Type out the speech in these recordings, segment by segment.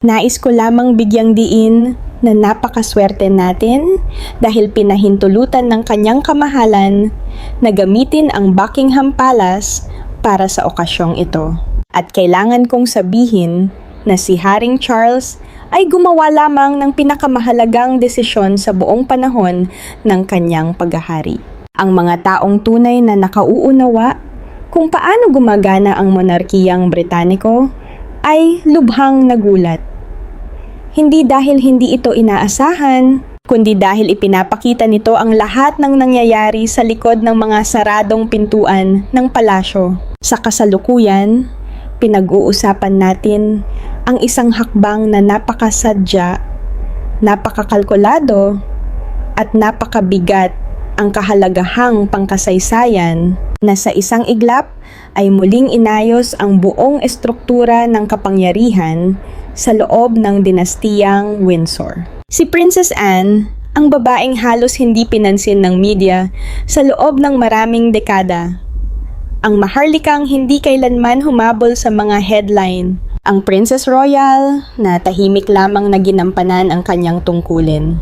Nais ko lamang bigyang diin na napakaswerte natin dahil pinahintulutan ng kanyang kamahalan na gamitin ang Buckingham Palace para sa okasyong ito. At kailangan kong sabihin na si Haring Charles ay gumawa lamang ng pinakamahalagang desisyon sa buong panahon ng kanyang paghahari. Ang mga taong tunay na nakauunawa kung paano gumagana ang monarkiyang Britaniko ay lubhang nagulat. Hindi dahil hindi ito inaasahan, kundi dahil ipinapakita nito ang lahat ng nangyayari sa likod ng mga saradong pintuan ng palasyo. Sa kasalukuyan, pinag-uusapan natin ang isang hakbang na napakasadya, napakakalkulado, at napakabigat ang kahalagahang pangkasaysayan na sa isang iglap ay muling inayos ang buong estruktura ng kapangyarihan sa loob ng dinastiyang Windsor. Si Princess Anne, ang babaeng halos hindi pinansin ng media sa loob ng maraming dekada. Ang maharlikang hindi kailanman humabol sa mga headline. Ang Princess Royal na tahimik lamang na ginampanan ang kanyang tungkulin.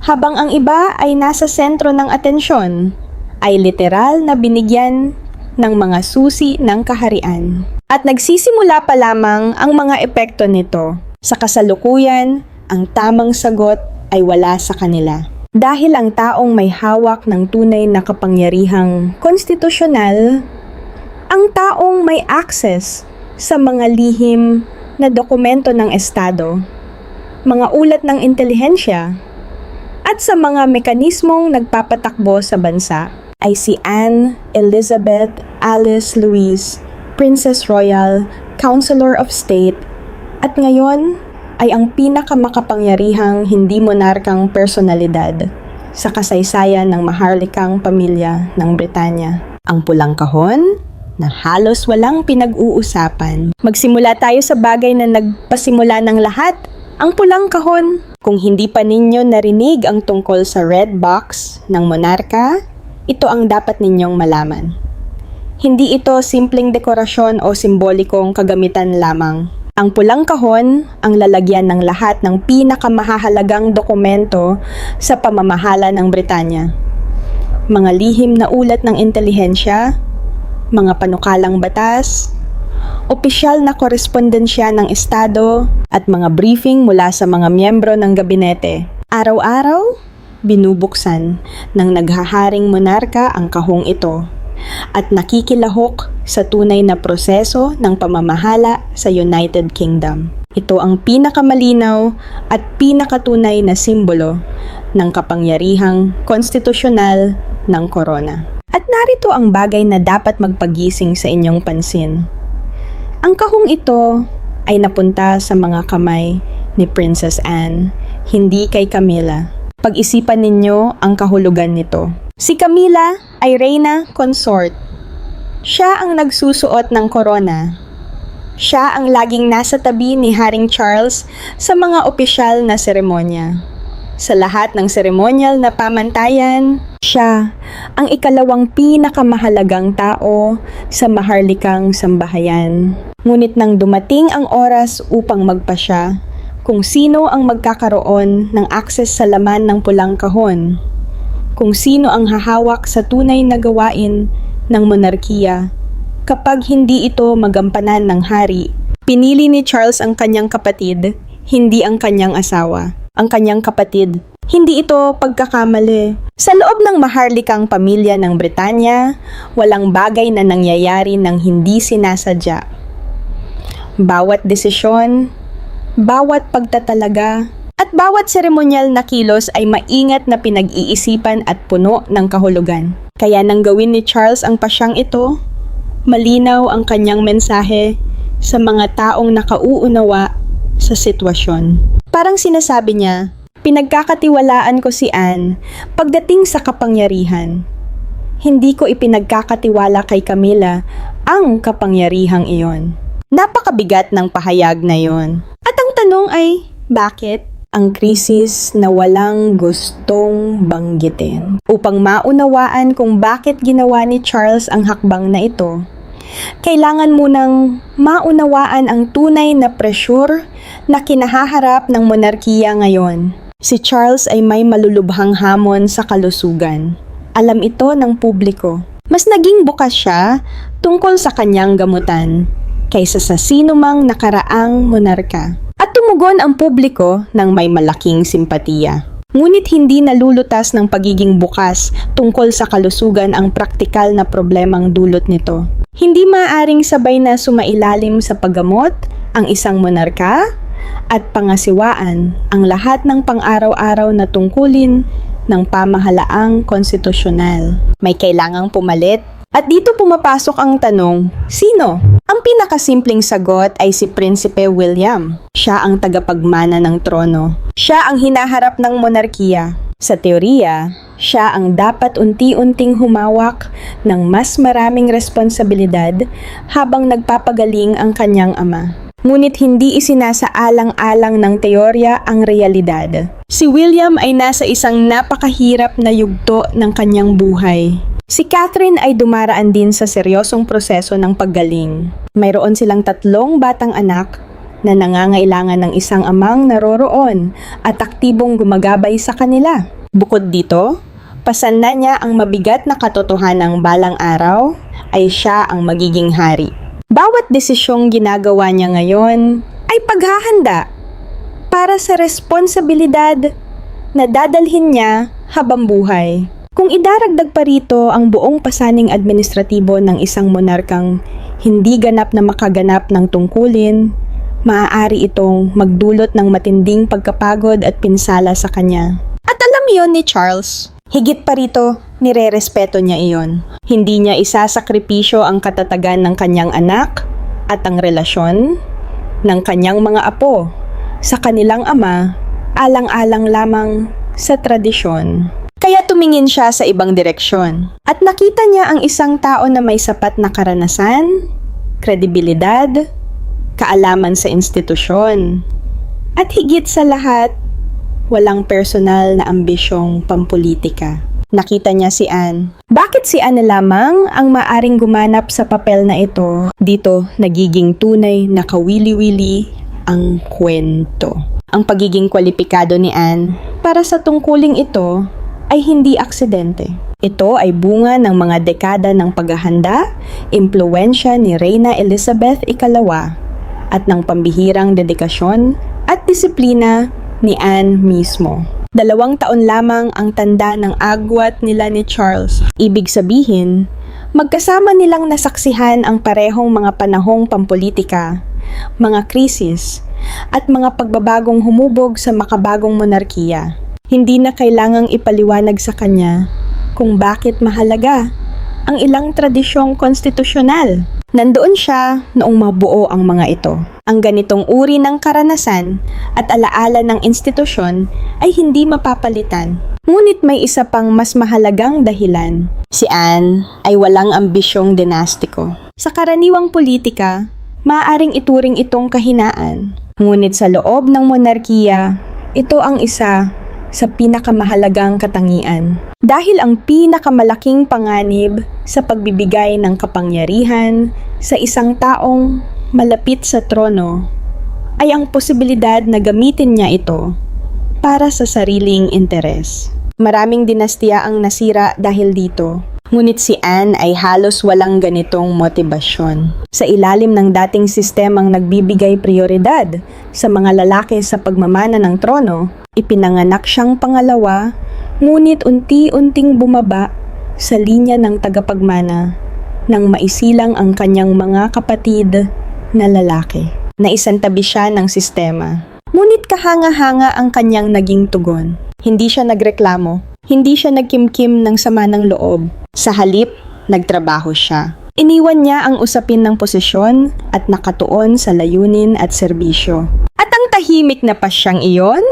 Habang ang iba ay nasa sentro ng atensyon, ay literal na binigyan ng mga susi ng kaharian. At nagsisimula pa lamang ang mga epekto nito. Sa kasalukuyan, ang tamang sagot ay wala sa kanila. Dahil ang taong may hawak ng tunay na kapangyarihang konstitusyonal, ang taong may access sa mga lihim na dokumento ng Estado, mga ulat ng intelihensya, at sa mga mekanismong nagpapatakbo sa bansa, ay si Anne Elizabeth Alice Louise, Princess Royal, Counselor of State, at ngayon ay ang pinakamakapangyarihang hindi monarkang personalidad sa kasaysayan ng maharlikang pamilya ng Britanya. Ang pulang kahon na halos walang pinag-uusapan. Magsimula tayo sa bagay na nagpasimula ng lahat, ang pulang kahon. Kung hindi pa ninyo narinig ang tungkol sa red box ng monarka, ito ang dapat ninyong malaman. Hindi ito simpleng dekorasyon o simbolikong kagamitan lamang. Ang pulang kahon ang lalagyan ng lahat ng pinakamahahalagang dokumento sa pamamahala ng Britanya. Mga lihim na ulat ng intelihensya, mga panukalang batas, opisyal na korespondensya ng Estado, at mga briefing mula sa mga miyembro ng gabinete. Araw-araw, binubuksan ng naghaharing monarka ang kahong ito at nakikilahok sa tunay na proseso ng pamamahala sa United Kingdom. Ito ang pinakamalinaw at pinakatunay na simbolo ng kapangyarihang konstitusyonal ng korona. At narito ang bagay na dapat magpagising sa inyong pansin. Ang kahong ito ay napunta sa mga kamay ni Princess Anne, hindi kay Camilla. Pag-isipan ninyo ang kahulugan nito. Si Camilla ay reyna consort. Siya ang nagsusuot ng korona. Siya ang laging nasa tabi ni Haring Charles sa mga opisyal na seremonya. Sa lahat ng seremonyal na pamantayan, siya ang ikalawang pinakamahalagang tao sa maharlikang sambahayan. Ngunit nang dumating ang oras upang magpasya kung sino ang magkakaroon ng akses sa laman ng pulang kahon, kung sino ang hahawak sa tunay na gawain ng monarkiya kapag hindi ito magampanan ng hari, pinili ni Charles ang kanyang kapatid, hindi ang kanyang asawa. Ang kanyang kapatid, hindi ito pagkakamali. Sa loob ng maharlikang pamilya ng Britanya, walang bagay na nangyayari ng hindi sinasadya. Bawat desisyon, bawat pagtatalaga, at bawat seremonyal na kilos ay maingat na pinag-iisipan at puno ng kahulugan. Kaya nang gawin ni Charles ang pasyang ito, malinaw ang kanyang mensahe sa mga taong nakauunawa sa sitwasyon. Parang sinasabi niya, pinagkakatiwalaan ko si Anne pagdating sa kapangyarihan. Hindi ko ipinagkakatiwala kay Camilla ang kapangyarihang iyon. Napakabigat ng pahayag na iyon. At ang tanong ay, bakit? Ang krisis na walang gustong banggitin. Upang maunawaan kung bakit ginawa ni Charles ang hakbang na ito, kailangan munang maunawaan ang tunay na pressure na kinahaharap ng monarkiya ngayon. Si Charles ay may malulubhang hamon sa kalusugan. Alam ito ng publiko. Mas naging bukas siya tungkol sa kanyang gamutan kaysa sa sinumang nakaraang monarka. At tumugon ang publiko ng may malaking simpatiya. Ngunit hindi nalulutas ng pagiging bukas tungkol sa kalusugan ang praktikal na problemang dulot nito. Hindi maaaring sabay na sumailalim sa paggamot ang isang monarka at pangasiwaan ang lahat ng pang-araw-araw na tungkulin ng pamahalaang konstitusyonal. May kailangang pumalit. At dito pumapasok ang tanong, sino? Ang pinakasimpleng sagot ay si Prinsipe William. Siya ang tagapagmana ng trono. Siya ang hinaharap ng monarkiya. Sa teorya, siya ang dapat unti-unting humawak ng mas maraming responsibilidad habang nagpapagaling ang kanyang ama. Ngunit hindi isinasaalang-alang ng teorya ang realidad. Si William ay nasa isang napakahirap na yugto ng kanyang buhay. Si Catherine ay dumaraan din sa seryosong proseso ng paggaling. Mayroon silang 3 batang anak na nangangailangan ng isang amang naroroon at aktibong gumagabay sa kanila. Bukod dito, pasan na niya ang mabigat na katotohanang balang araw ay siya ang magiging hari. Bawat desisyong ginagawa niya ngayon ay paghahanda para sa responsibilidad na dadalhin niya habang buhay. Kung idaragdag pa rito ang buong pasaning administratibo ng isang monarkang hindi ganap na makaganap ng tungkulin, maaari itong magdulot ng matinding pagkapagod at pinsala sa kanya. At alam yon ni Charles. Higit pa rito, nirerespeto niya iyon. Hindi niya isasakripisyo ang katatagan ng kanyang anak at ang relasyon ng kanyang mga apo sa kanilang ama, alang-alang lamang sa tradisyon. Kaya tumingin siya sa ibang direksyon at nakita niya ang isang tao na may sapat na karanasan, kredibilidad, kaalaman sa institusyon, at higit sa lahat, walang personal na ambisyong pampolitika. Nakita niya si Anne. Bakit si Anne lamang ang maaring gumanap sa papel na ito? Dito, nagiging tunay na kawili-wili ang kwento. Ang pagiging kwalipikado ni Anne para sa tungkuling ito ay hindi aksidente. Ito ay bunga ng mga dekada ng paghahanda, impluwensya ni Reyna Elizabeth II at ng pambihirang dedikasyon at disiplina ni Anne mismo. 2 taon lamang ang tanda ng agwat nila ni Charles. Ibig sabihin, magkasama nilang nasaksihan ang parehong mga panahong pampolitika, mga krisis, at mga pagbabagong humubog sa makabagong monarkiya. Hindi na kailangang ipaliwanag sa kanya kung bakit mahalaga ang ilang tradisyong konstitusyonal. Nandoon siya noong mabuo ang mga ito. Ang ganitong uri ng karanasan at alaala ng institusyon ay hindi mapapalitan. Ngunit may isa pang mas mahalagang dahilan. Si Anne ay walang ambisyong dinastiko. Sa karaniwang politika, maaaring ituring itong kahinaan. Ngunit sa loob ng monarkiya, ito ang isa sa pinakamahalagang katangian. Dahil ang pinakamalaking panganib sa pagbibigay ng kapangyarihan sa isang taong malapit sa trono ay ang posibilidad na gamitin niya ito para sa sariling interes. Maraming dinastiya ang nasira dahil dito. Ngunit si Anne ay halos walang ganitong motibasyon. Sa ilalim ng dating sistemang nagbibigay prioridad sa mga lalaki sa pagmamana ng trono, ipinanganak siyang pangalawa, ngunit unti-unting bumaba sa linya ng tagapagmana nang maisilang ang kanyang mga kapatid na lalaki. Naisantabi siya ng sistema. Ngunit kahanga-hanga ang kanyang naging tugon. Hindi siya nagreklamo, hindi siya nagkimkim ng sama ng loob. Sa halip, nagtrabaho siya. Iniwan niya ang usapin ng posisyon at nakatuon sa layunin at serbisyo. At ang tahimik na pasyang iyon,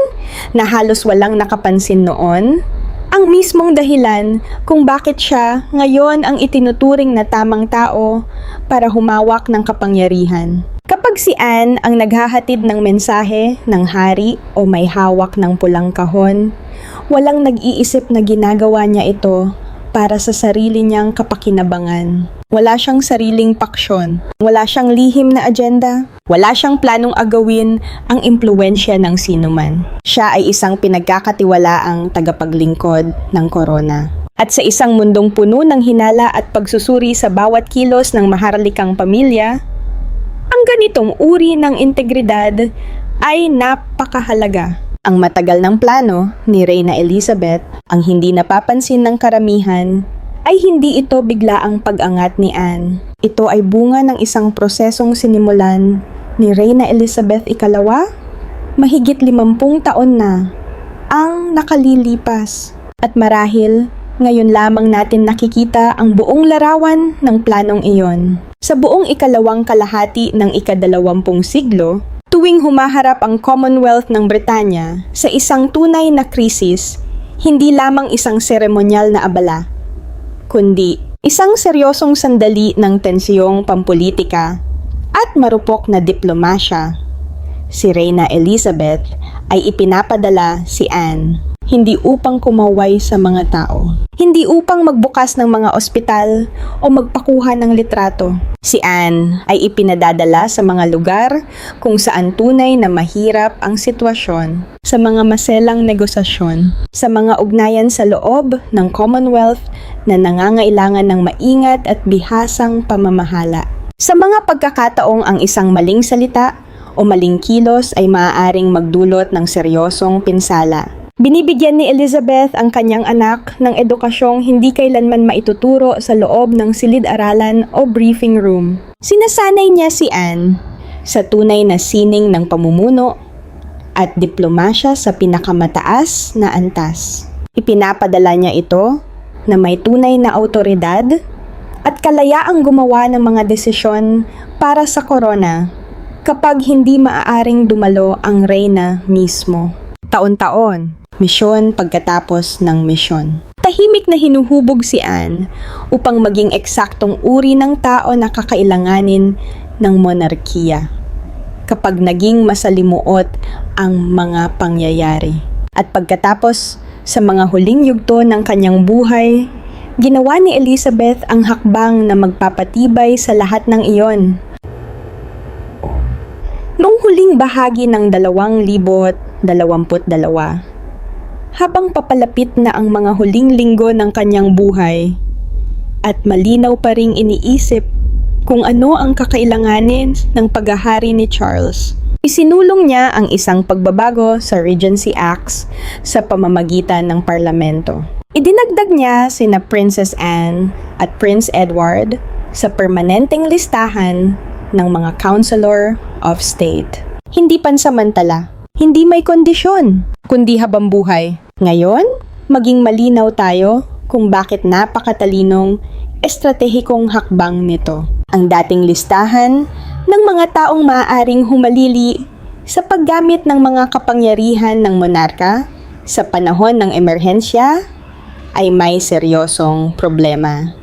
na halos walang nakapansin noon, ang mismong dahilan kung bakit siya ngayon ang itinuturing na tamang tao para humawak ng kapangyarihan. Kapag si Anne ang naghahatid ng mensahe ng hari o may hawak ng pulang kahon, walang nag-iisip na ginagawa niya ito para sa sarili niyang kapakinabangan. Wala siyang sariling paksyon. Wala siyang lihim na agenda. Wala siyang planong agawin ang impluwensya ng sinuman. Siya ay isang pinagkakatiwalaang tagapaglingkod ng korona. At sa isang mundong puno ng hinala at pagsusuri sa bawat kilos ng maharlikang pamilya, ang ganitong uri ng integridad ay napakahalaga. Ang matagal ng plano ni Reyna Elizabeth, ang hindi napapansin ng karamihan, ay hindi ito biglaang pag-angat ni Anne. Ito ay bunga ng isang prosesong sinimulan ni Reyna Elizabeth II, mahigit 50 taon na ang nakalilipas. At marahil, ngayon lamang natin nakikita ang buong larawan ng planong iyon. Sa buong ikalawang kalahati ng ika-20 siglo, tuwing humaharap ang Commonwealth ng Britanya sa isang tunay na krisis, hindi lamang isang seremonyal na abala, kundi isang seryosong sandali ng tensyong pampolitika at marupok na diplomasya. Si Reyna Elizabeth ay ipinapadala si Anne, hindi upang kumaway sa mga tao, hindi upang magbukas ng mga ospital o magpakuha ng litrato. Si Anne ay ipinadadala sa mga lugar kung saan tunay na mahirap ang sitwasyon, sa mga maselang negosasyon, sa mga ugnayan sa loob ng Commonwealth na nangangailangan ng maingat at bihasang pamamahala. Sa mga pagkakataong ang isang maling salita o maling kilos ay maaaring magdulot ng seryosong pinsala. Binibigyan ni Elizabeth ang kanyang anak ng edukasyong hindi kailanman maituturo sa loob ng silid-aralan o briefing room. Sinasanay niya si Anne sa tunay na sining ng pamumuno at diplomasya sa pinakamataas na antas. Ipinapadala niya ito na may tunay na awtoridad at kalayaang gumawa ng mga desisyon para sa korona kapag hindi maaaring dumalo ang reyna mismo. Taon-taon, misyon pagkatapos ng misyon. Tahimik na hinuhubog si Anne upang maging eksaktong uri ng tao na kakailanganin ng monarkiya kapag naging masalimuot ang mga pangyayari. At pagkatapos sa mga huling yugto ng kanyang buhay, ginawa ni Elizabeth ang hakbang na magpapatibay sa lahat ng iyon. Noong huling bahagi ng 2022, habang papalapit na ang mga huling linggo ng kanyang buhay at malinaw pa ring iniisip kung ano ang kakailanganin ng paghahari ni Charles, isinulong niya ang isang pagbabago sa Regency Acts sa pamamagitan ng parlamento. Idinagdag niya sina Princess Anne at Prince Edward sa permanenteng listahan ng mga Counselor of State. Hindi pansamantala, hindi may kondisyon, kundi habang buhay. Ngayon, maging malinaw tayo kung bakit napakatalinong estratehikong hakbang nito. Ang dating listahan ng mga taong maaaring humalili sa paggamit ng mga kapangyarihan ng monarka sa panahon ng emerhensya ay may seryosong problema.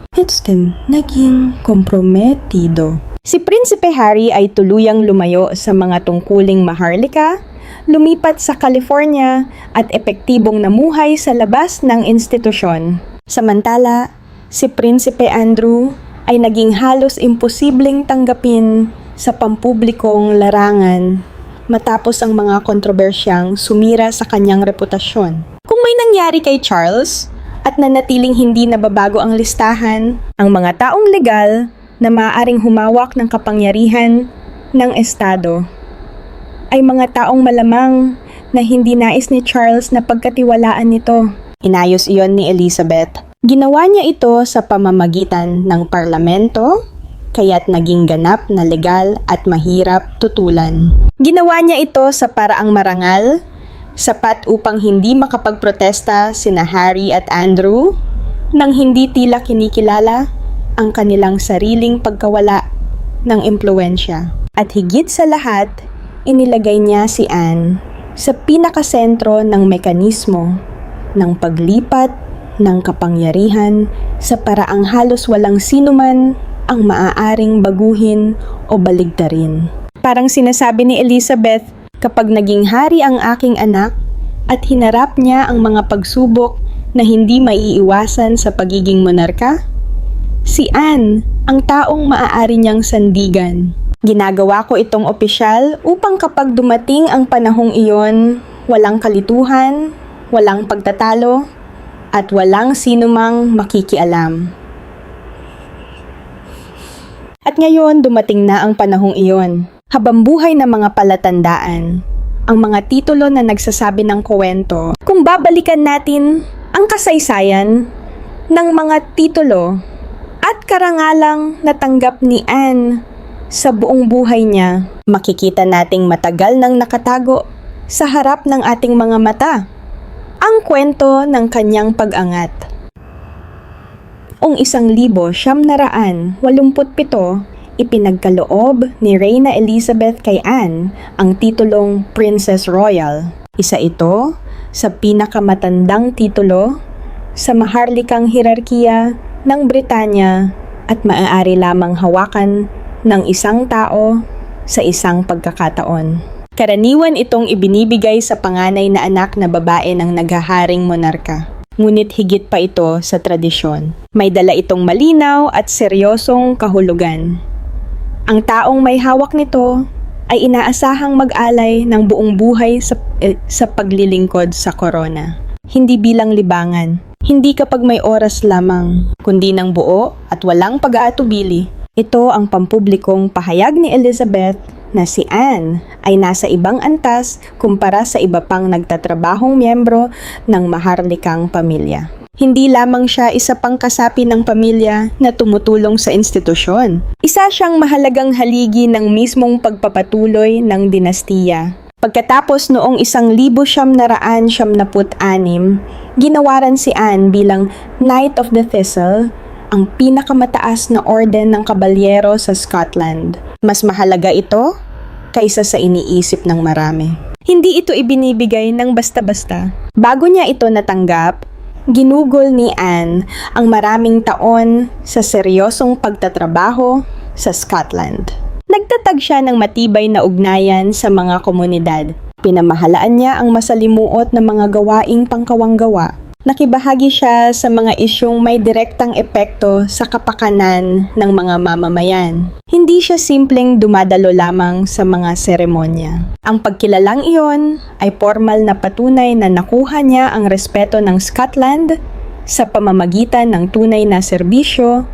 Naging komprometido. Si Prinsipe Harry ay tuluyang lumayo sa mga tungkuling maharlika, lumipat sa California at epektibong namuhay sa labas ng institusyon. Samantala, si Prinsipe Andrew ay naging halos imposibleng tanggapin sa pampublikong larangan matapos ang mga kontrobersyang sumira sa kanyang reputasyon. Kung may nangyari kay Charles at nanatiling hindi nababago ang listahan, ang mga taong legal na maaaring humawak ng kapangyarihan ng Estado ay mga taong malamang na hindi nais ni Charles na pagkatiwalaan nito. Inayos iyon ni Elizabeth. Ginawa niya ito sa pamamagitan ng parlamento, kaya't naging ganap na legal at mahirap tutulan. Ginawa niya ito sa paraang marangal, sapat upang hindi makapagprotesta sina Harry at Andrew, nang hindi tila kinikilala ang kanilang sariling pagkawala ng impluwensya. At higit sa lahat, inilagay niya si Anne sa pinakasentro ng mekanismo ng paglipat ng kapangyarihan sa paraang halos walang sinuman ang maaaring baguhin o baligtarin. Parang sinasabi ni Elizabeth, kapag naging hari ang aking anak at hinarap niya ang mga pagsubok na hindi maiiwasan sa pagiging monarka? Si Anne, ang taong maaari niyang sandigan. Ginagawa ko itong opisyal upang kapag dumating ang panahong iyon, walang kalituhan, walang pagtatalo, at walang sinumang makikialam. At ngayon, dumating na ang panahong iyon. Habambuhay na mga palatandaan, ang mga titulo na nagsasabi ng kwento. Kung babalikan natin ang kasaysayan ng mga titulo at karangalang natanggap ni Anne sa buong buhay niya, makikita nating matagal nang nakatago sa harap ng ating mga mata ang kwento ng kanyang pag-angat. Noong 1987, ipinagkaloob ni Reyna Elizabeth kay Anne ang titulong Princess Royal. Isa ito sa pinakamatandang titulo sa maharlikang hierarkiya ng Britanya at maaari lamang hawakan ng isang tao sa isang pagkakataon. Karaniwan itong ibinibigay sa panganay na anak na babae ng naghaharing monarka. Ngunit higit pa ito sa tradisyon. May dala itong malinaw at seryosong kahulugan. Ang taong may hawak nito ay inaasahang mag-alay ng buong buhay sa paglilingkod sa korona. Hindi bilang libangan, hindi kapag may oras lamang, kundi ng buo at walang pag-aatubili. Ito ang pampublikong pahayag ni Elizabeth na si Anne ay nasa ibang antas kumpara sa iba pang nagtatrabahong miyembro ng maharlikang pamilya. Hindi lamang siya isa pang kasapi ng pamilya na tumutulong sa institusyon. Isa siyang mahalagang haligi ng mismong pagpapatuloy ng dinastiya. Pagkatapos noong 1976, ginawaran si Anne bilang Knight of the Thistle, ang pinakamataas na orden ng kabalyero sa Scotland. Mas mahalaga ito kaysa sa iniisip ng marami. Hindi ito ibinibigay ng basta-basta. Bago niya ito natanggap, ginugol ni Anne ang maraming taon sa seryosong pagtatrabaho sa Scotland. Nagtatag siya ng matibay na ugnayan sa mga komunidad. Pinamahalaan niya ang masalimuot na mga gawaing pangkawanggawa. Nakibahagi siya sa mga isyung may direktang epekto sa kapakanan ng mga mamamayan. Hindi siya simpleng dumadalo lamang sa mga seremonya. Ang pagkilalang iyon ay formal na patunay na nakuha niya ang respeto ng Scotland sa pamamagitan ng tunay na serbisyo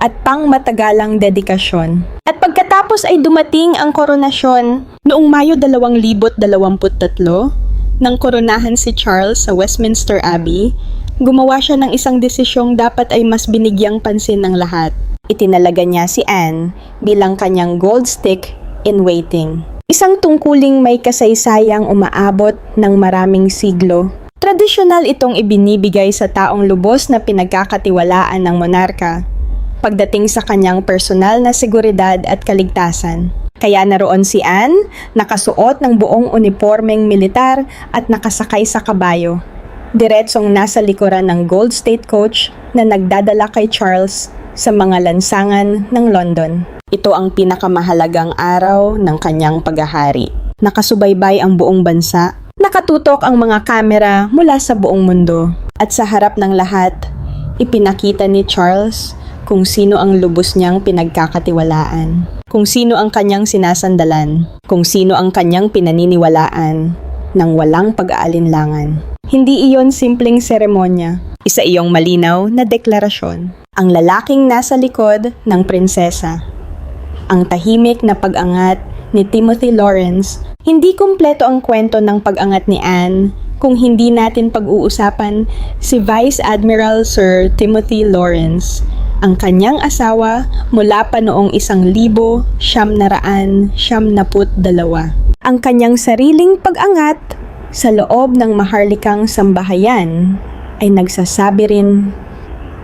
at pangmatagalang dedikasyon. At pagkatapos ay dumating ang koronasyon noong Mayo 2023, nang koronahan si Charles sa Westminster Abbey, gumawa siya ng isang desisyong dapat ay mas binigyang pansin ng lahat. Itinalaga niya si Anne bilang kanyang gold stick in waiting. Isang tungkuling may kasaysayang umaabot ng maraming siglo. Tradisyonal itong ibinibigay sa taong lubos na pinagkakatiwalaan ng monarka pagdating sa kanyang personal na seguridad at kaligtasan. Kaya naroon si Anne, nakasuot ng buong unipormeng militar at nakasakay sa kabayo. Diretsong nasa likuran ng Gold State Coach na nagdadala kay Charles sa mga lansangan ng London. Ito ang pinakamahalagang araw ng kanyang paghahari. Nakasubaybay ang buong bansa, nakatutok ang mga kamera mula sa buong mundo. At sa harap ng lahat, ipinakita ni Charles kung sino ang lubos niyang pinagkakatiwalaan, kung sino ang kanyang sinasandalan, kung sino ang kanyang pinaniniwalaan ng walang pag-aalinlangan. Hindi iyon simpleng seremonya, isa iyong malinaw na deklarasyon. Ang lalaking nasa likod ng prinsesa. Ang tahimik na pag-angat ni Timothy Lawrence. Hindi kumpleto ang kwento ng pag-angat ni Anne kung hindi natin pag-uusapan si Vice Admiral Sir Timothy Lawrence, ang kanyang asawa mula pa noong 1972. Ang kanyang sariling pag-angat sa loob ng maharlikang sambahayan ay nagsasabi rin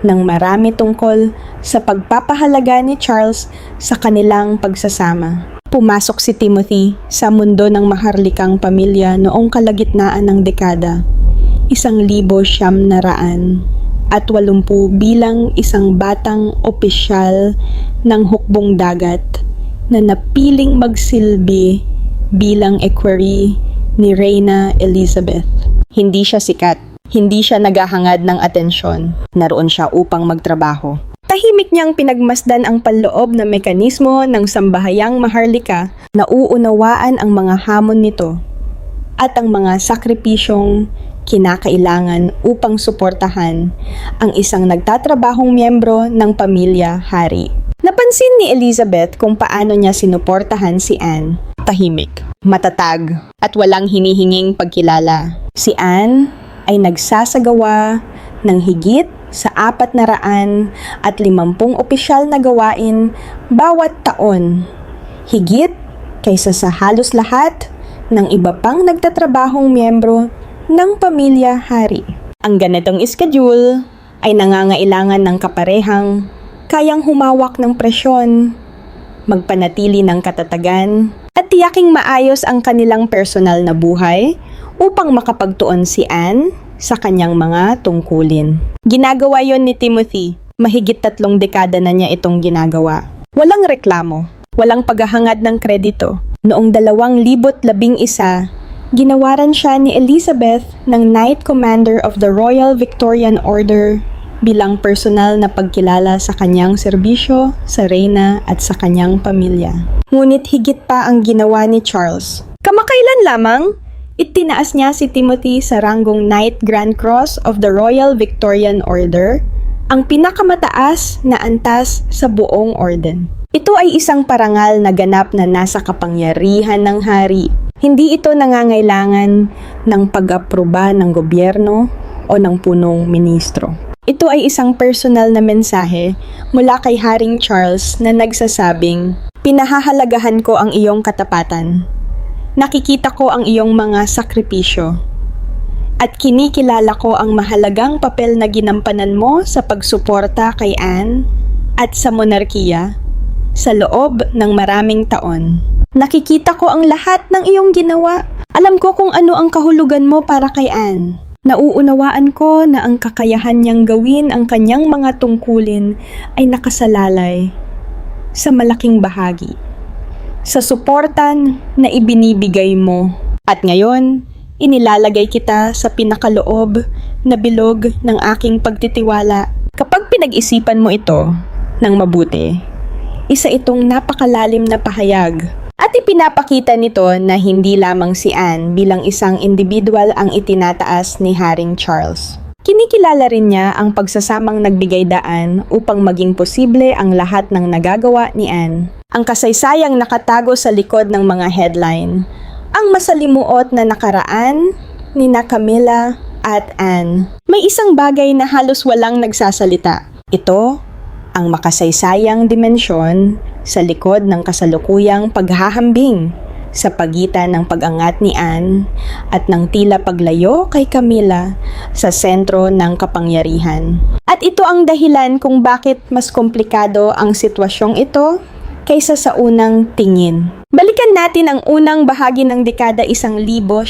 ng marami tungkol sa pagpapahalaga ni Charles sa kanilang pagsasama. Pumasok si Timothy sa mundo ng maharlikang pamilya noong kalagitnaan ng dekada 1980 bilang isang batang opisyal ng hukbong dagat na napiling magsilbi bilang equerry ni Reyna Elizabeth. Hindi siya sikat, Hindi siya naghahangad ng atensyon. Naroon siya upang magtrabaho. Tahimik niyang pinagmasdan ang panloob na mekanismo ng sambahayang Maharlika na uunawaan ang mga hamon nito at ang mga sakripisyong kinakailangan upang suportahan ang isang nagtatrabahong miyembro ng pamilya hari. Napansin ni Elizabeth kung paano niya sinuportahan si Anne. Tahimik, matatag, at walang hinihinging pagkilala. Si Anne ay nagsasagawa ng higit sa 450 opisyal na gawain bawat taon. Higit kaysa sa halos lahat ng iba pang nagtatrabahong miyembro ng pamilya hari. Ang ganitong schedule ay nangangailangan ng kaparehang kayang humawak ng presyon, magpanatili ng katatagan, at tiyaking maayos ang kanilang personal na buhay upang makapagtuon si Anne sa kanyang mga tungkulin. Ginagawa yon ni Timothy. Mahigit 3 dekada na niya itong ginagawa. Walang reklamo, walang paghahangad ng kredito. Noong 2011, ginawaran siya ni Elizabeth ng Knight Commander of the Royal Victorian Order bilang personal na pagkilala sa kanyang serbisyo sa reyna at sa kanyang pamilya. Ngunit higit pa ang ginawa ni Charles. Kamakailan lamang, itinaas niya si Timothy sa ranggong Knight Grand Cross of the Royal Victorian Order, ang pinakamataas na antas sa buong orden. Ito ay isang parangal na ganap na nasa kapangyarihan ng hari. Hindi ito nangangailangan ng pag-aproba ng gobyerno o ng punong ministro. Ito ay isang personal na mensahe mula kay Haring Charles na nagsasabing, "Pinahahalagahan ko ang iyong katapatan. Nakikita ko ang iyong mga sakripisyo. At kinikilala ko ang mahalagang papel na ginampanan mo sa pagsuporta kay Anne at sa monarkiya sa loob ng maraming taon. Nakikita ko ang lahat ng iyong ginawa. Alam ko kung ano ang kahulugan mo para kay Anne. Nauunawaan ko na ang kakayahan niyang gawin ang kanyang mga tungkulin ay nakasalalay sa malaking bahagi sa suportan na ibinibigay mo. At ngayon, inilalagay kita sa pinakaloob na bilog ng aking pagtitiwala. Kapag pinag-isipan mo ito ng mabuti, isa itong napakalalim na pahayag. At ipinapakita nito na hindi lamang si Anne bilang isang individual ang itinataas ni Haring Charles. Kinikilala rin niya ang pagsasamang nagbigay daan upang maging posible ang lahat ng nagagawa ni Anne. Ang kasaysayang nakatago sa likod ng mga headline, ang masalimuot na nakaraan ni Camilla at Anne. May isang bagay na halos walang nagsasalita. Ito ang makasaysayang dimensyon sa likod ng kasalukuyang paghahambing sa pagitan ng pag-angat ni Anne at ng tila paglayo kay Camilla sa sentro ng kapangyarihan. At ito ang dahilan kung bakit mas komplikado ang sitwasyong ito kaysa sa unang tingin. Balikan natin ang unang bahagi ng dekada 1970.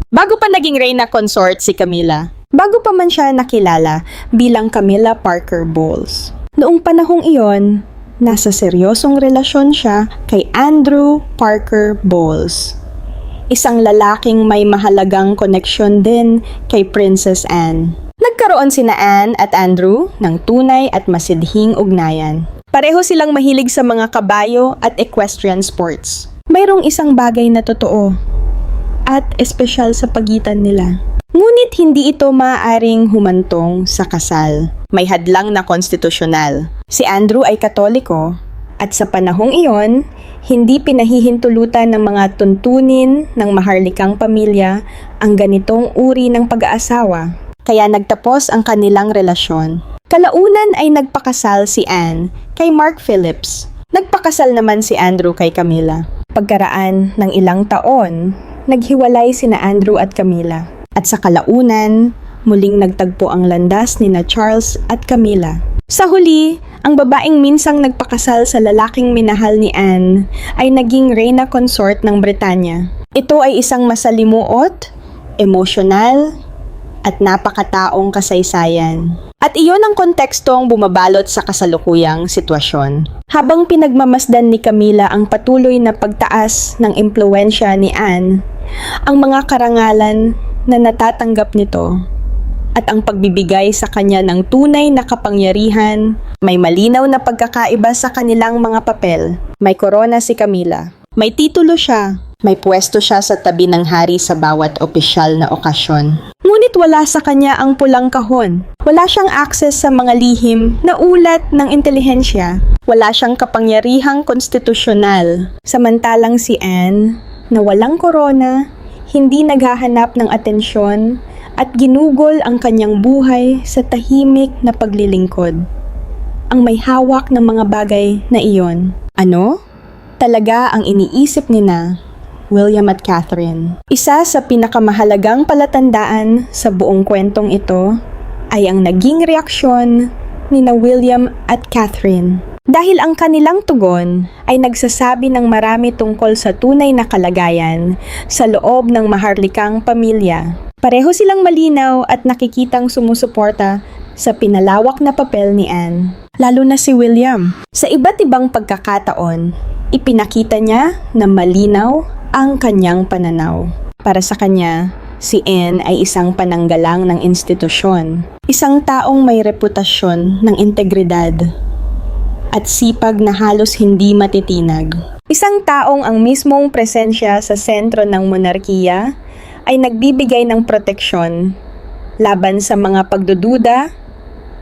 Bago pa naging reyna consort si Camilla, bago pa man siya nakilala bilang Camilla Parker Bowles. Noong panahong iyon, nasa seryosong relasyon siya kay Andrew Parker Bowles, isang lalaking may mahalagang koneksyon din kay Princess Anne. Nagkaroon sina Anne at Andrew ng tunay at masidhing ugnayan. Pareho silang mahilig sa mga kabayo at equestrian sports. Mayroong isang bagay na totoo at espesyal sa pagitan nila. Ngunit hindi ito maaaring humantong sa kasal. May hadlang na konstitusyonal. Si Andrew ay Katoliko at sa panahong iyon, hindi pinahihintulutan ng mga tuntunin ng maharlikang pamilya ang ganitong uri ng pag-aasawa. Kaya nagtapos ang kanilang relasyon. Kalaunan ay nagpakasal si Anne kay Mark Phillips. Nagpakasal naman si Andrew kay Camilla. Pagkaraan ng ilang taon, naghiwalay sina Andrew at Camilla. At sa kalaunan, muling nagtagpo ang landas ni Charles at Camilla. Sa huli, ang babaeng minsang nagpakasal sa lalaking minahal ni Anne ay naging reyna consort ng Britanya. Ito ay isang masalimuot, emosyonal, at napakataong kasaysayan. At iyon ang kontekstong bumabalot sa kasalukuyang sitwasyon. Habang pinagmamasdan ni Camilla ang patuloy na pagtaas ng impluwensya ni Anne, ang mga karangalan na natatanggap nito at ang pagbibigay sa kanya ng tunay na kapangyarihan. May malinaw na pagkakaiba sa kanilang mga papel. May korona si Camila. May titulo siya. May pwesto siya sa tabi ng hari sa bawat opisyal na okasyon. Ngunit wala sa kanya ang pulang kahon. Wala siyang akses sa mga lihim na ulat ng intelihensya. Wala siyang kapangyarihang konstitusyonal. Samantalang si Anne, na walang korona, hindi naghahanap ng atensyon at ginugol ang kanyang buhay sa tahimik na paglilingkod. Ang may hawak ng mga bagay na iyon. Ano? Talaga ang iniisip nina William at Catherine. Isa sa pinakamahalagang palatandaan sa buong kwentong ito ay ang naging reaksyon ni William at Catherine. Dahil ang kanilang tugon ay nagsasabi ng marami tungkol sa tunay na kalagayan sa loob ng maharlikang pamilya. Pareho silang malinaw at nakikitang sumusuporta sa pinalawak na papel ni Anne. Lalo na si William. Sa iba't ibang pagkakataon, ipinakita niya na malinaw ang kanyang pananaw. Para sa kanya, si Anne ay isang pananggalang ng institusyon. Isang taong may reputasyon ng integridad at sipag na halos hindi matitinag. Isang taong ang mismong presensya sa sentro ng monarkiya ay nagbibigay ng proteksyon laban sa mga pagdududa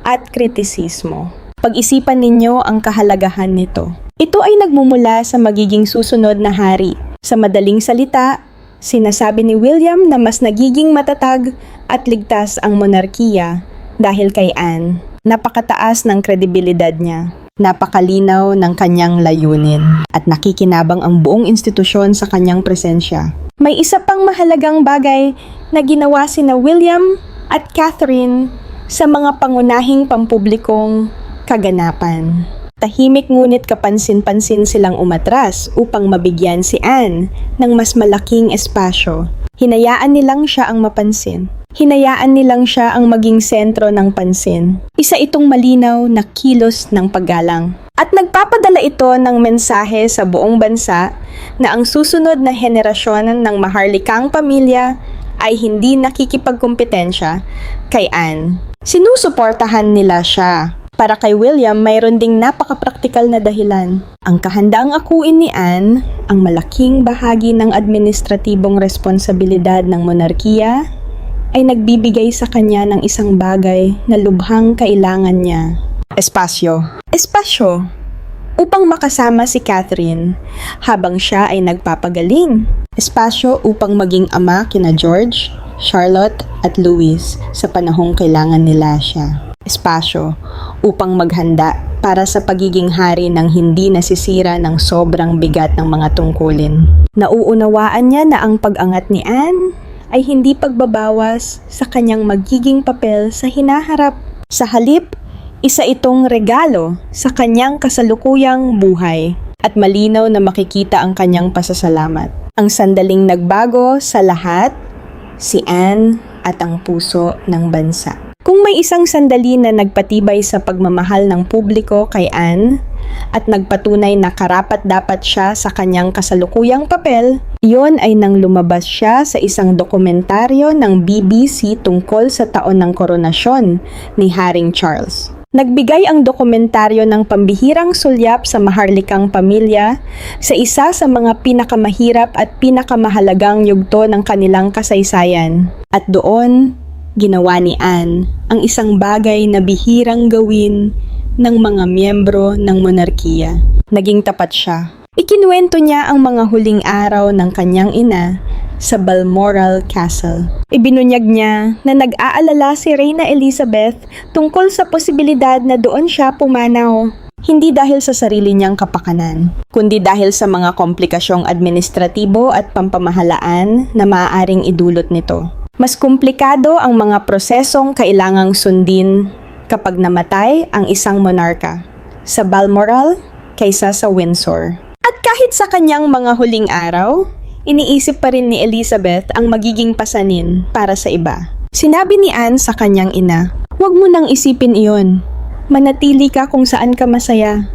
at kritisismo. Pag-isipan ninyo ang kahalagahan nito. Ito ay nagmumula sa magiging susunod na hari. Sa madaling salita, sinasabi ni William na mas nagiging matatag at ligtas ang monarkiya dahil kay Anne. Napakataas ng kredibilidad niya. Napakalinaw ng kanyang layunin at nakikinabang ang buong institusyon sa kanyang presensya. May isa pang mahalagang bagay na ginawa sina William at Catherine sa mga pangunahing pampublikong kaganapan. Tahimik ngunit kapansin-pansin silang umatras upang mabigyan si Anne ng mas malaking espasyo. Hinayaan nilang siya ang mapansin. Hinayaan nilang siya ang maging sentro ng pansin. Isa itong malinaw na kilos ng paggalang. At nagpapadala ito ng mensahe sa buong bansa na ang susunod na henerasyon ng maharlikang pamilya ay hindi nakikipagkumpetensya kay Anne. Sinusuportahan nila siya. Para kay William, mayroon ding napakapraktikal na dahilan. Ang kahandaang akuin ni Anne, ang malaking bahagi ng administratibong responsibilidad ng monarkiya, ay nagbibigay sa kanya ng isang bagay na lubhang kailangan niya. Espasyo. Espasyo. Upang makasama si Catherine habang siya ay nagpapagaling. Espasyo upang maging ama kina George, Charlotte at Louis sa panahong kailangan nila siya. Espasyo upang maghanda para sa pagiging hari ng hindi nasisira ng sobrang bigat ng mga tungkulin. Nauunawaan niya na ang pag-angat ni Anne ay hindi pagbabawas sa kanyang magiging papel sa hinaharap. Sa halip, isa itong regalo sa kanyang kasalukuyang buhay at malinaw na makikita ang kanyang pasasalamat. Ang sandaling nagbago sa lahat, si Anne at ang puso ng bansa. Kung may isang sandali na nagpatibay sa pagmamahal ng publiko kay Anne at nagpatunay na karapat-dapat siya sa kanyang kasalukuyang papel, iyon ay nang lumabas siya sa isang dokumentaryo ng BBC tungkol sa taon ng koronasyon ni Haring Charles. Nagbigay ang dokumentaryo ng pambihirang sulyap sa maharlikang pamilya sa isa sa mga pinakamahirap at pinakamahalagang yugto ng kanilang kasaysayan. At doon, ginawa ni Anne ang isang bagay na bihirang gawin ng mga miyembro ng monarkiya. Naging tapat siya. Ikinuwento niya ang mga huling araw ng kanyang ina sa Balmoral Castle. Ibinunyag niya na nag-aalala si Reyna Elizabeth tungkol sa posibilidad na doon siya pumanaw. Hindi dahil sa sarili niyang kapakanan, kundi dahil sa mga komplikasyong administratibo at pampamahalaan na maaaring idulot nito. Mas komplikado ang mga prosesong kailangang sundin kapag namatay ang isang monarka sa Balmoral kaysa sa Windsor. At kahit sa kanyang mga huling araw, iniisip pa rin ni Elizabeth ang magiging pasanin para sa iba. Sinabi ni Anne sa kanyang ina, "Huwag mo nang isipin iyon. Manatili ka kung saan ka masaya.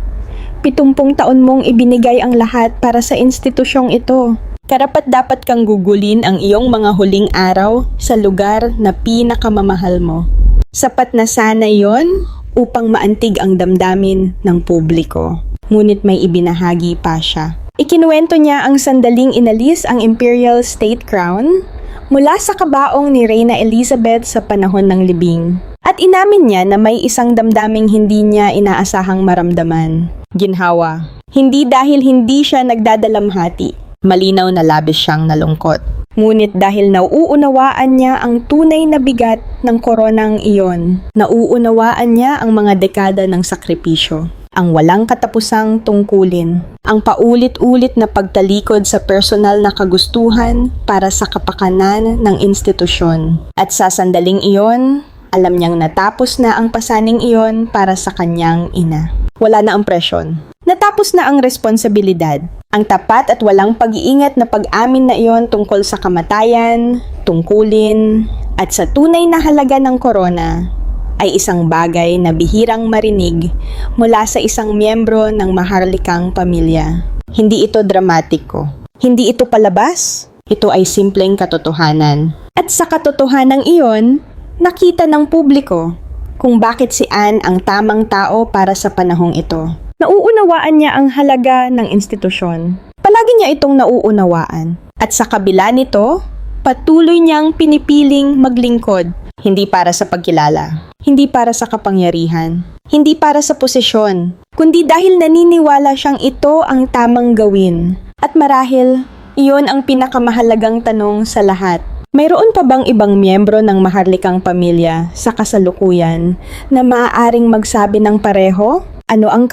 70 taon mong ibinigay ang lahat para sa institusyong ito. Karapat-dapat kang gugulin ang iyong mga huling araw sa lugar na pinakamamahal mo. Sapat na sana yon upang maantig ang damdamin ng publiko. Ngunit may ibinahagi pa siya. Ikinuwento niya ang sandaling inalis ang Imperial State Crown mula sa kabaong ni Reyna Elizabeth sa panahon ng libing. At inamin niya na may isang damdaming hindi niya inaasahang maramdaman. Ginhawa. Hindi dahil hindi siya nagdadalamhati. Malinaw na labis siyang nalungkot. Ngunit dahil nauunawaan niya ang tunay na bigat ng koronang iyon, nauunawaan niya ang mga dekada ng sakripisyo, ang walang katapusang tungkulin, ang paulit-ulit na pagtalikod sa personal na kagustuhan para sa kapakanan ng institusyon. At sa sandaling iyon, alam niyang natapos na ang pasaning iyon para sa kanyang ina. Wala na ang presyon. Natapos na ang responsibilidad. Ang tapat at walang pag-iingat na pag-amin na iyon tungkol sa kamatayan, tungkulin, at sa tunay na halaga ng korona ay isang bagay na bihirang marinig mula sa isang miyembro ng maharlikang pamilya. Hindi ito dramatiko. Hindi ito palabas. Ito ay simpleng katotohanan. At sa katotohanan iyon, nakita ng publiko kung bakit si Anne ang tamang tao para sa panahong ito. Nauunawaan niya ang halaga ng institusyon. Palagi niya itong nauunawaan. At sa kabila nito, patuloy niyang pinipiling maglingkod. Hindi para sa pagkilala, hindi para sa kapangyarihan, hindi para sa posisyon, kundi dahil naniniwala siyang ito ang tamang gawin. At marahil, iyon ang pinakamahalagang tanong sa lahat. Mayroon pa bang ibang miyembro ng maharlikang pamilya sa kasalukuyan na maaaring magsabi ng pareho? Ano ang